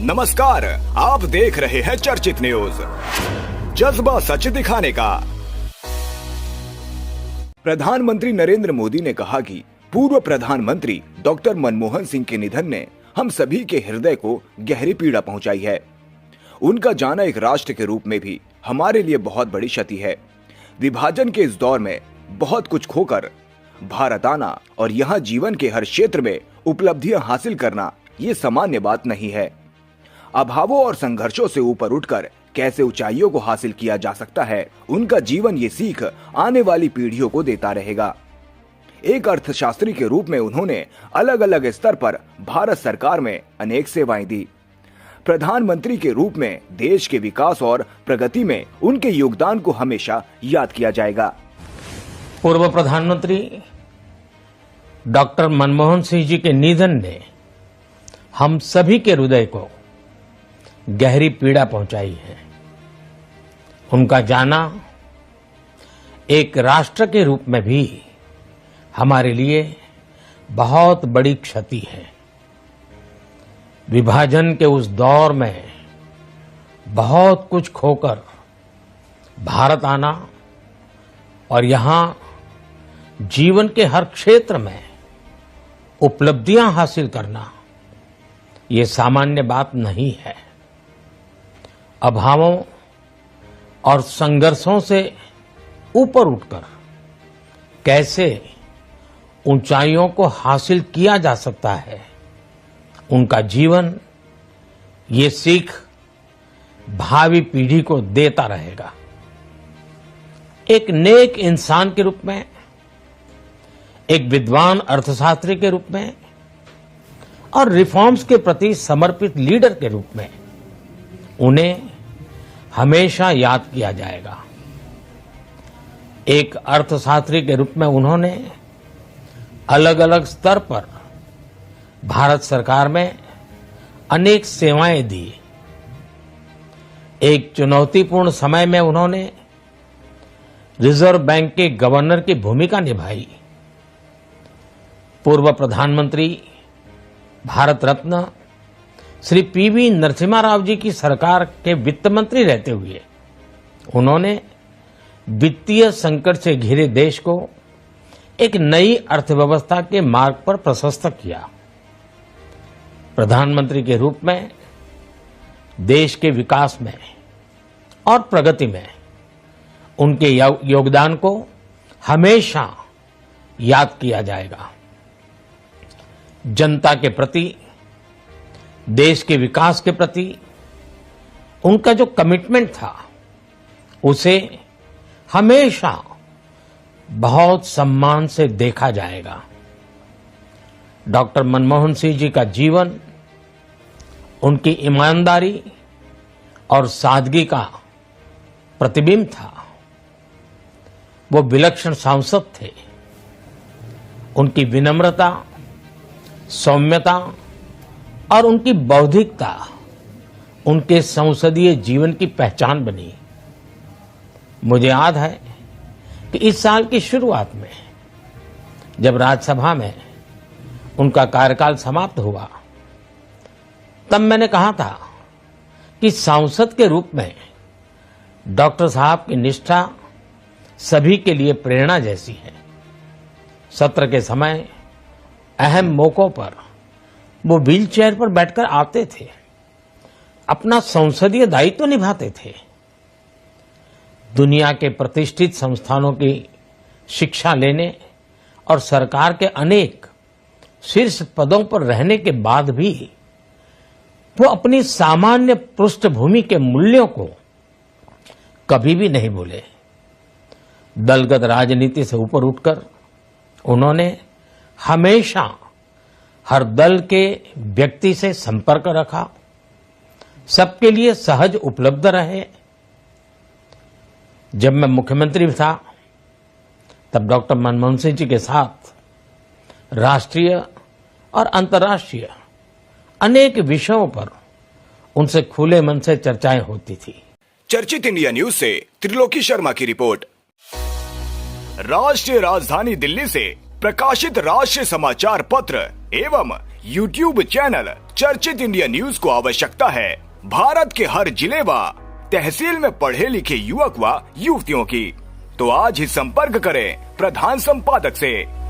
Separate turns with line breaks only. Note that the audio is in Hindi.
नमस्कार, आप देख रहे हैं चर्चित न्यूज, जज्बा सच दिखाने का। प्रधानमंत्री नरेंद्र मोदी ने कहा कि पूर्व प्रधानमंत्री डॉक्टर मनमोहन सिंह के निधन ने हम सभी के हृदय को गहरी पीड़ा पहुंचाई है। उनका जाना एक राष्ट्र के रूप में भी हमारे लिए बहुत बड़ी क्षति है। विभाजन के इस दौर में बहुत कुछ खोकर भारत आना और यहाँ जीवन के हर क्षेत्र में उपलब्धियां हासिल करना ये सामान्य बात नहीं है। अभावों और संघर्षों से ऊपर उठकर कैसे ऊंचाइयों को हासिल किया जा सकता है, उनका जीवन ये सीख आने वाली पीढ़ियों को देता रहेगा। एक अर्थशास्त्री के रूप में उन्होंने अलग अलग स्तर पर भारत सरकार में अनेक सेवाएं दी। प्रधानमंत्री के रूप में देश के विकास और प्रगति में उनके योगदान को हमेशा याद किया जाएगा।
पूर्व प्रधानमंत्री डॉक्टर मनमोहन सिंह जी के निधन ने हम सभी के हृदय को गहरी पीड़ा पहुंचाई है। उनका जाना एक राष्ट्र के रूप में भी हमारे लिए बहुत बड़ी क्षति है। विभाजन के उस दौर में बहुत कुछ खोकर भारत आना और यहां जीवन के हर क्षेत्र में उपलब्धियां हासिल करना ये सामान्य बात नहीं है। अभावों और संघर्षों से ऊपर उठकर कैसे ऊंचाइयों को हासिल किया जा सकता है, उनका जीवन ये सीख भावी पीढ़ी को देता रहेगा। एक नेक इंसान के रूप में, एक विद्वान अर्थशास्त्री के रूप में और रिफॉर्म्स के प्रति समर्पित लीडर के रूप में उन्हें हमेशा याद किया जाएगा। एक अर्थशास्त्री के रूप में उन्होंने अलग अलग स्तर पर भारत सरकार में अनेक सेवाएं दी। एक चुनौतीपूर्ण समय में उन्होंने रिजर्व बैंक के गवर्नर की भूमिका निभाई। पूर्व प्रधानमंत्री भारत रत्न श्री पीवी नरसिम्हा राव जी की सरकार के वित्त मंत्री रहते हुए उन्होंने वित्तीय संकट से घिरे देश को एक नई अर्थव्यवस्था के मार्ग पर प्रशस्त किया। प्रधानमंत्री के रूप में देश के विकास में और प्रगति में उनके योगदान को हमेशा याद किया जाएगा। जनता के प्रति, देश के विकास के प्रति उनका जो कमिटमेंट था उसे हमेशा बहुत सम्मान से देखा जाएगा। डॉक्टर मनमोहन सिंह जी का जीवन उनकी ईमानदारी और सादगी का प्रतिबिंब था। वो विलक्षण सांसद थे। उनकी विनम्रता, सौम्यता और उनकी बौद्धिकता उनके संसदीय जीवन की पहचान बनी। मुझे याद है कि इस साल की शुरुआत में जब राज्यसभा में उनका कार्यकाल समाप्त हुआ, तब मैंने कहा था कि सांसद के रूप में डॉक्टर साहब की निष्ठा सभी के लिए प्रेरणा जैसी है। सत्र के समय अहम मौकों पर वो व्हील चेयर पर बैठकर आते थे, अपना संसदीय दायित्व निभाते थे। दुनिया के प्रतिष्ठित संस्थानों की शिक्षा लेने और सरकार के अनेक शीर्ष पदों पर रहने के बाद भी वो अपनी सामान्य पृष्ठभूमि के मूल्यों को कभी भी नहीं भूले। दलगत राजनीति से ऊपर उठकर उन्होंने हमेशा हर दल के व्यक्ति से संपर्क रखा, सबके लिए सहज उपलब्ध रहे। जब मैं मुख्यमंत्री था तब डॉक्टर मनमोहन सिंह जी के साथ राष्ट्रीय और अंतर्राष्ट्रीय अनेक विषयों पर उनसे खुले मन से चर्चाएं होती थी।
चर्चित इंडिया न्यूज से त्रिलोकी शर्मा की रिपोर्ट। राष्ट्रीय राजधानी दिल्ली से प्रकाशित राष्ट्रीय समाचार पत्र एवं YouTube चैनल चर्चित इंडिया न्यूज को आवश्यकता है भारत के हर जिले व तहसील में पढ़े लिखे युवक व युवतियों की। तो आज ही संपर्क करें प्रधान संपादक से।